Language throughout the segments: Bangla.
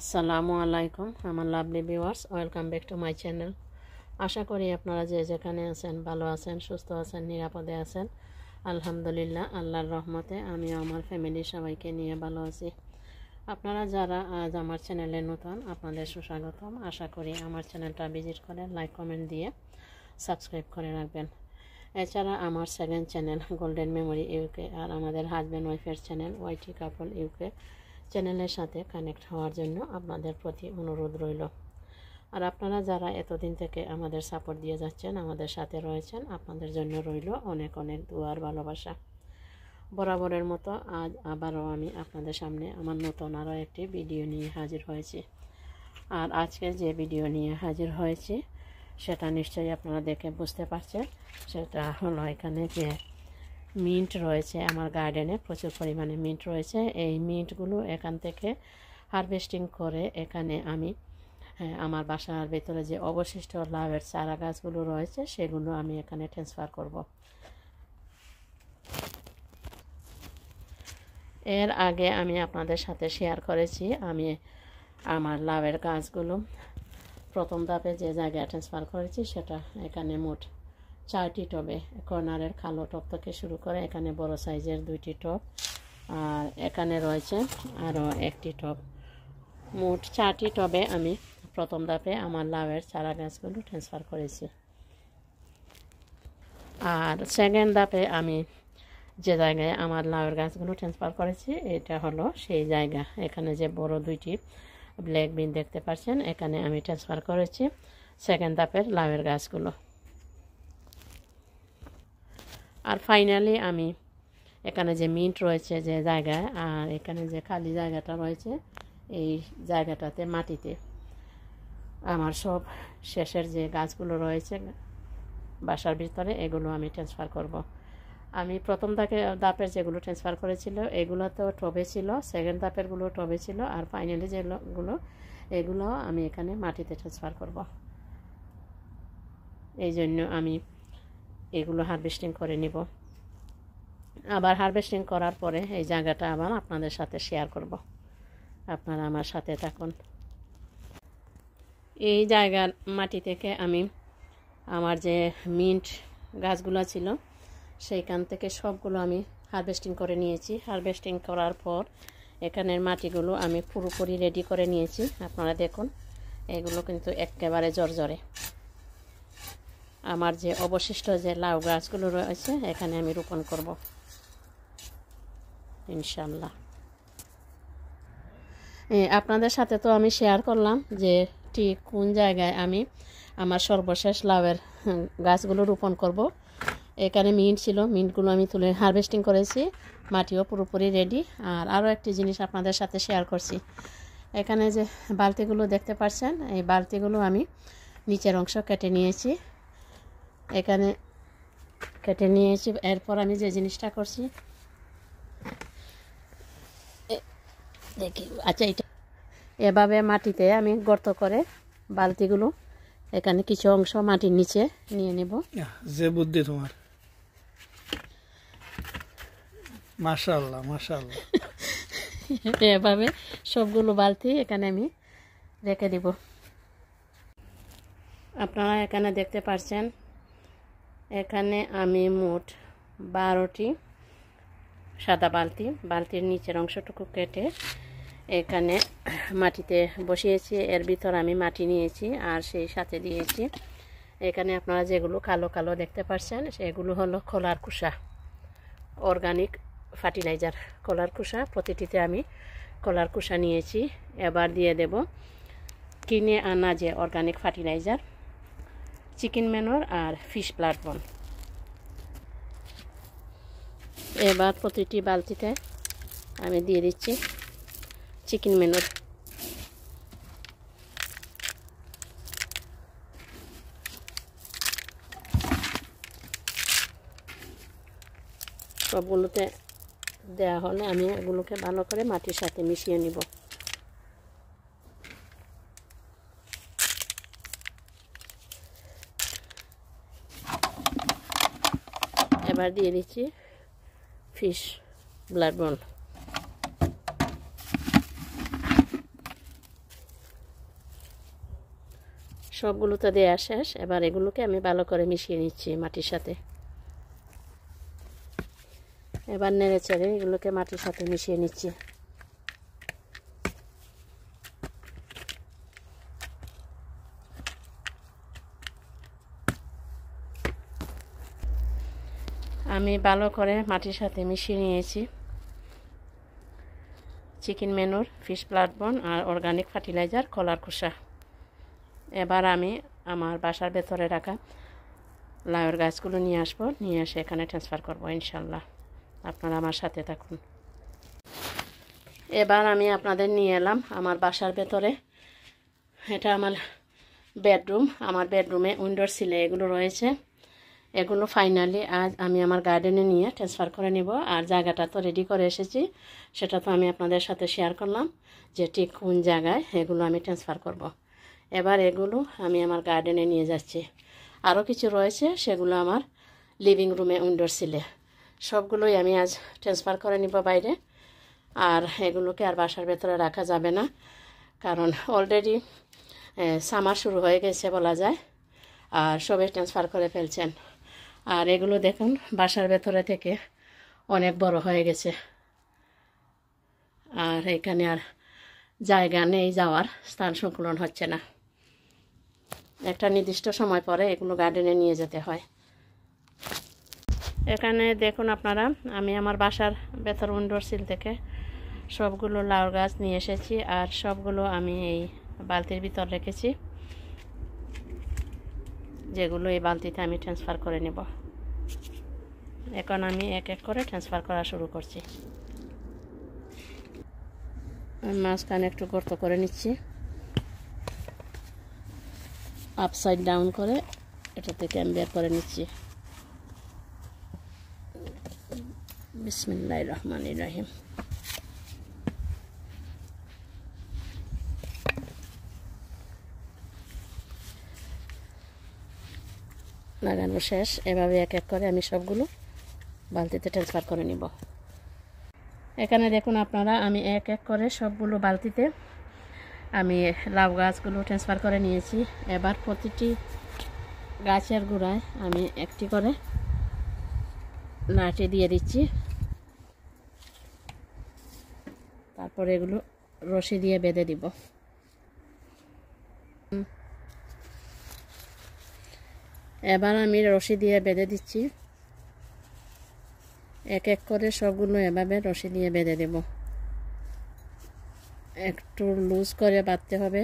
আসসালামু আলাইকুম আমার lovely viewers, welcome back to my channel. আশা করি আপনারা যে যেখানে আছেন ভালো আছেন, সুস্থ আছেন, নিরাপদে আছেন। আলহামদুলিল্লাহ, আল্লাহর রহমতে আমিও আমার ফ্যামিলির সবাইকে নিয়ে ভালো আছি। আপনারা যারা আজ আমার চ্যানেলে নতুন, আপনাদের সুস্বাগতম। আশা করি আমার চ্যানেলটা ভিজিট করে লাইক কমেন্ট দিয়ে সাবস্ক্রাইব করে রাখবেন। এছাড়া আমার second channel golden memory UK আর আমাদের হাজব্যান্ড ওয়াইফের চ্যানেল ওয়াইটি কাপল ইউকে চ্যানেলের সাথে কানেক্ট হওয়ার জন্য আপনাদের প্রতি অনুরোধ রইল। আর আপনারা যারা এতদিন থেকে আমাদের সাপোর্ট দিয়ে যাচ্ছেন, আমাদের সাথে রয়েছেন, আপনাদের জন্য রইল অনেক অনেক দুয়ার ভালোবাসা। বরাবরের মতো আজ আবারও আমি আপনাদের সামনে আমার নতুন আরও একটি ভিডিও নিয়ে হাজির হয়েছি। আর আজকে যে ভিডিও নিয়ে হাজির হয়েছি সেটা নিশ্চয়ই আপনারা দেখে বুঝতে পারছেন। সেটা হলো এখানে যে মিন্ট রয়েছে আমার গার্ডেনে, প্রচুর পরিমাণে মিন্ট রয়েছে। এই মিন্টগুলো এখান থেকে হারভেস্টিং করে এখানে আমি আমার বাসার ভেতরে যে অবশিষ্ট লাউয়ের চারা গাছগুলো রয়েছে সেগুলো আমি এখানে ট্রান্সফার করব। এর আগে আমি আপনাদের সাথে শেয়ার করেছি আমি আমার লাউয়ের গাছগুলো প্রথম ধাপে যে জায়গায় ট্রান্সফার করেছি সেটা এখানে মোট 4টি টবে, কর্নারের কালো টব থেকে শুরু করে এখানে বড় সাইজের 2টি টব, আর এখানে রয়েছে আরও একটি টব। মোট 4টি টবে আমি প্রথম ধাপে আমার লাউয়ের চারা গাছগুলো ট্রান্সফার করেছি। আর সেকেন্ড ধাপে আমি যে জায়গায় আমার লাউয়ের গাছগুলো ট্রান্সফার করেছি এটা হলো সেই জায়গা। এখানে যে বড় 2টি ব্ল্যাক বিন দেখতে পাচ্ছেন, এখানে আমি ট্রান্সফার করেছি সেকেন্ড ধাপের লাউয়ের গাছগুলো। আর ফাইনালি আমি এখানে যে মিন্ট রয়েছে যে জায়গায়, আর এখানে যে খালি জায়গাটা রয়েছে এই জায়গাটাতে মাটিতে আমার সব শেষের যে গাছগুলো রয়েছে বাসার ভিতরে এগুলো আমি ট্রান্সফার করব। আমি প্রথম ধাপের যেগুলো ট্রান্সফার করেছিল এগুলো তো টবে ছিল, সেকেন্ড ধাপেরগুলো টবে ছিল, আর ফাইনালি যেগুলো এগুলো আমি এখানে মাটিতে ট্রান্সফার করব। এই জন্য আমি এগুলো হারভেস্টিং করে নিব। আবার হারভেস্টিং করার পরে এই জায়গাটা আবার আপনাদের সাথে শেয়ার করব। আপনারা আমার সাথে থাকুন। এই জায়গার মাটি থেকে আমি আমার যে মিন্ট গাছগুলো ছিল সেইখান থেকে সবগুলো আমি হারভেস্টিং করে নিয়েছি। হারভেস্টিং করার পর এখানের মাটিগুলো আমি পুরোপুরি রেডি করে নিয়েছি। আপনারা দেখুন এগুলো কিন্তু একেবারে জর্জরে। আমার যে অবশিষ্ট যে লাউ গাছগুলো রয়েছে এখানে আমি রোপণ করব ইনশাল্লাহ। আপনাদের সাথে তো আমি শেয়ার করলাম যে ঠিক কোন জায়গায় আমি আমার সর্বশেষ লাউয়ের গাছগুলো রোপণ করব। এখানে মিন্ট ছিল, মিন্টগুলো আমি তুলে হারভেস্টিং করেছি, মাটিও পুরোপুরি রেডি। আর আরও একটি জিনিস আপনাদের সাথে শেয়ার করছি। এখানে যে বালতিগুলো দেখতে পাচ্ছেন এই বালতিগুলো আমি নিচের অংশ কেটে নিয়েছি, এখানে কেটে নিয়েছি। এরপর আমি যে জিনিসটা করছি দেখি, আচ্ছা এটা এভাবে মাটিতে আমি গর্ত করে বালতিগুলো এখানে কিছু অংশ মাটির নিচে নিয়ে নেব। যে বুদ্ধি তোমার, মাশাআল্লাহ মাশাআল্লাহ। এভাবে সবগুলো বালতি এখানে আমি রেখে দিব। আপনারা এখানে দেখতে পাচ্ছেন এখানে আমি মোট 12টি সাদা বালতির নিচের অংশটুকু কেটে এখানে মাটিতে বসিয়েছি। এর ভিতর আমি মাটি নিয়েছি আর সেই সাথে দিয়েছি এখানে আপনারা যেগুলো কালো কালো দেখতে পাচ্ছেন সেগুলো হলো কলার খোসা, অর্গানিক ফার্টিলাইজার কলার খোসা। প্রতিটিতে আমি কলার খোসা নিয়েছি। এবার দিয়ে দেব কিনে আনা যে অর্গানিক ফার্টিলাইজার, চিকেন ম্যানুর আর ফিশ ব্লাড বন। এবার প্রতিটি বালতিতে আমি দিয়ে দিচ্ছি চিকেন ম্যানুর। সবগুলোতে দেওয়া হলে আমি এগুলোকে ভালো করে মাটির সাথে মিশিয়ে নিব। এবার দিয়ে দিচ্ছি ফিশ ব্লাড বন। সবগুলো তো দেওয়া শেষ। এবার এগুলোকে আমি ভালো করে মিশিয়ে নিচ্ছি মাটির সাথে। এবার নেড়ে চেড়ে এগুলোকে মাটির সাথে মিশিয়ে নিচ্ছি। আমি ভালো করে মাটির সাথে মিশিয়ে নিয়েছি চিকেন ম্যানুর, ফিশ প্ল্যাটবন আর অর্গানিক ফার্টিলাইজার, কলার খোসা। এবার আমি আমার বাসার ভেতরে রাখা লাউয়ের গাছগুলো নিয়ে আসবো, নিয়ে এসে এখানে ট্রান্সফার করবো ইনশাল্লাহ। আপনারা আমার সাথে থাকুন। এবার আমি আপনাদের নিয়ে এলাম আমার বাসার ভেতরে। এটা আমার বেডরুম। আমার বেডরুমে উইন্ডোর সিলে এগুলো রয়েছে। এগুলো ফাইনালি আজ আমি আমার গার্ডেনে নিয়ে ট্রান্সফার করে নিব। আর জায়গাটা তো রেডি করে এসেছি, সেটা তো আমি আপনাদের সাথে শেয়ার করলাম যে ঠিক কোন জায়গায় এগুলো আমি ট্রান্সফার করব। এবার এগুলো আমি আমার গার্ডেনে নিয়ে যাচ্ছি। আরও কিছু রয়েছে, সেগুলো আমার লিভিং রুমে উইন্ডোর সিলে। সবগুলোই আমি আজ ট্রান্সফার করে নিব বাইরে। আর এগুলোকে আর বাসার ভেতরে রাখা যাবে না, কারণ অলরেডি সামার শুরু হয়ে গেছে বলা যায়, আর সবাই ট্রান্সফার করে ফেলছেন। আর এগুলো দেখুন বাসার ভেতরে থেকে অনেক বড় হয়ে গেছে, আর এখানে আর জায়গা নেই, যাওয়ার স্থান সংকুলন হচ্ছে না। একটা নির্দিষ্ট সময় পরে এগুলো গার্ডেনে নিয়ে যেতে হয়। এখানে দেখুন আপনারা, আমি আমার বাসার ভেতর উইন্ডোর সিল থেকে সবগুলো লাউ গাছ নিয়ে এসেছি, আর সবগুলো আমি এই বালতির ভিতর রেখেছি, যেগুলো এই বালতিতে আমি ট্রান্সফার করে নেব। এখন আমি এক এক করে ট্রান্সফার করা শুরু করছি। মাঝখানে একটু গর্ত করে নিচ্ছি, আপসাইড ডাউন করে এটা থেকে আমি বের করে নিচ্ছি। বিসমিল্লাহির রহমানির রহিম। লাগানো শেষ। এভাবে এক এক করে আমি সবগুলো বালতিতে ট্রান্সফার করে নিব। এখানে দেখুন আপনারা, আমি এক এক করে সবগুলো বালতিতে আমি লাউ গাছগুলো ট্রান্সফার করে নিয়েছি। এবার প্রতিটি গাছের গোড়ায় আমি একটি করে লাঠি দিয়ে দিচ্ছি, তারপরে এগুলো রশি দিয়ে বেঁধে দিব। এবার আমি রশি দিয়ে বেঁধে দিচ্ছি। এক এক করে সবগুলো এভাবে রশি দিয়ে বেঁধে দেব। একটু লুজ করে বাঁধতে হবে,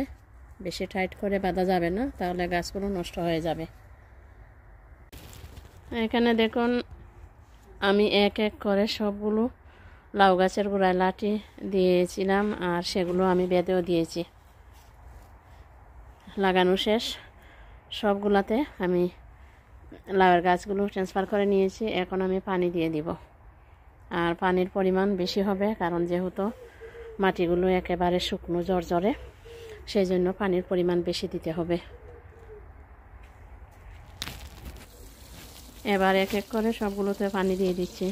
বেশি টাইট করে বাঁধা যাবে না, তাহলে গাছগুলো নষ্ট হয়ে যাবে। এখানে দেখুন আমি এক এক করে সবগুলো লাউ গাছের গোড়ায় লাঠি দিয়েছিলাম, আর সেগুলো আমি বেঁধেও দিয়েছি। লাগানো শেষ। সবগুলাতে আমি লাউয়ের গাছগুলো ট্রান্সফার করে নিয়েছি। এখন আমি পানি দিয়ে দিব, আর পানির পরিমাণ বেশি হবে, কারণ যেহেতু মাটিগুলো একেবারে শুকনো জর্জরে, সেই জন্য পানির পরিমাণ বেশি দিতে হবে। এবার এক এক করে সবগুলোতে পানি দিয়ে দিচ্ছি।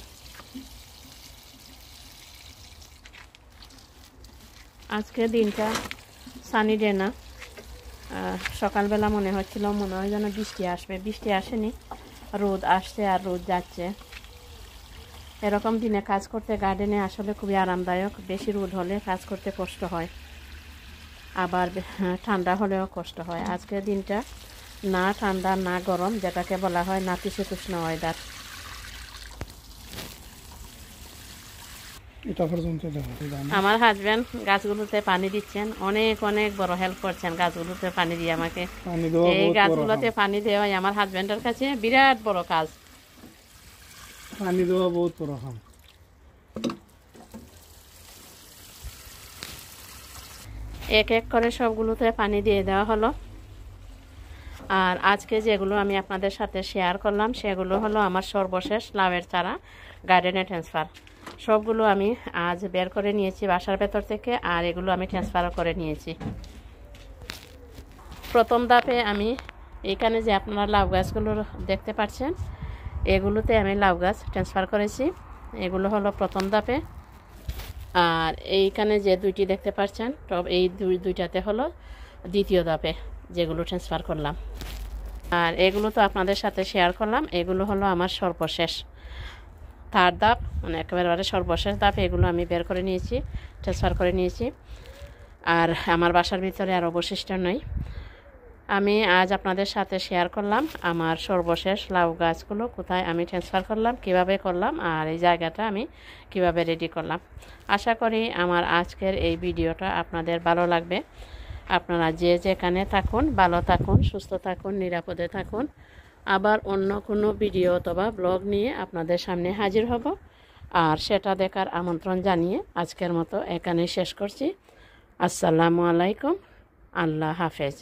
আজকে দিনটা সানি ডে না, সকালবেলা মনে হয় যেন বৃষ্টি আসবে, বৃষ্টি আসেনি, রোদ আসছে আর রোদ যাচ্ছে। এরকম দিনে কাজ করতে গার্ডেনে আসলে খুবই আরামদায়ক। বেশি রোদ হলে কাজ করতে কষ্ট হয়, আবার ঠান্ডা হলেও কষ্ট হয়। আজকের দিনটা না ঠান্ডা না গরম, যেটাকে বলা হয় নাতিশীতোষ্ণ ওয়েদার। আমার হাজবেন্ড গাছগুলোতে পানি দিচ্ছেন, অনেক অনেক বড় হেল্প করছেন গাছগুলোতে পানি দিয়ে আমাকে। এই গাছগুলোতে পানি দেওয়াই আমার হাজবেন্ডের কাছে বিরাট বড় কাজ। পানি দেওয়া বহুত বড় কাম। এক এক করে সবগুলোতে পানি দিয়ে দেওয়া হলো। আর আজকে যেগুলো আমি আপনাদের সাথে শেয়ার করলাম, সেগুলো হলো আমার সর্বশেষ লাউয়ের চারা গার্ডেনে ট্রান্সফার। সবগুলো আমি আজ বের করে নিয়েছি বাসার ভেতর থেকে, আর এগুলো আমি ট্রান্সফারও করে নিয়েছি। প্রথম ধাপে আমি এখানে যে আপনারা লাউ গাছগুলো দেখতে পাচ্ছেন, এগুলোতে আমি লাউ গাছ ট্রান্সফার করেছি। এগুলো হলো প্রথম ধাপে। আর এইখানে যে দুইটি দেখতে পাচ্ছেন, এই দুইটাতে হলো দ্বিতীয় ধাপে যেগুলো ট্রান্সফার করলাম। আর এগুলো তো আপনাদের সাথে শেয়ার করলাম, এগুলো হলো আমার সর্বশেষ থার্ড ধাপ, মানে একেবারে সর্বশেষ ধাপ। এগুলো আমি বের করে নিয়েছি, ট্রান্সফার করে নিয়েছি। আর আমার বাসার ভিতরে আর অবশিষ্ট নয়। আমি আজ আপনাদের সাথে শেয়ার করলাম আমার সর্বশেষ লাউ গাছগুলো কোথায় আমি ট্রান্সফার করলাম, কিভাবে করলাম, আর এই জায়গাটা আমি কিভাবে রেডি করলাম। আশা করি আমার আজকের এই ভিডিওটা আপনাদের ভালো লাগবে। আপনারা যে যেখানে থাকুন ভালো থাকুন, সুস্থ থাকুন, নিরাপদে থাকুন। আবার অন্য কোনো ভিডিও অথবা ব্লগ নিয়ে আপনাদের সামনে হাজির হব। আর সেটা দেখার আমন্ত্রণ জানিয়ে আজকের মতো এখানেই শেষ করছি। আসসালামু আলাইকুম, আল্লাহ হাফেজ।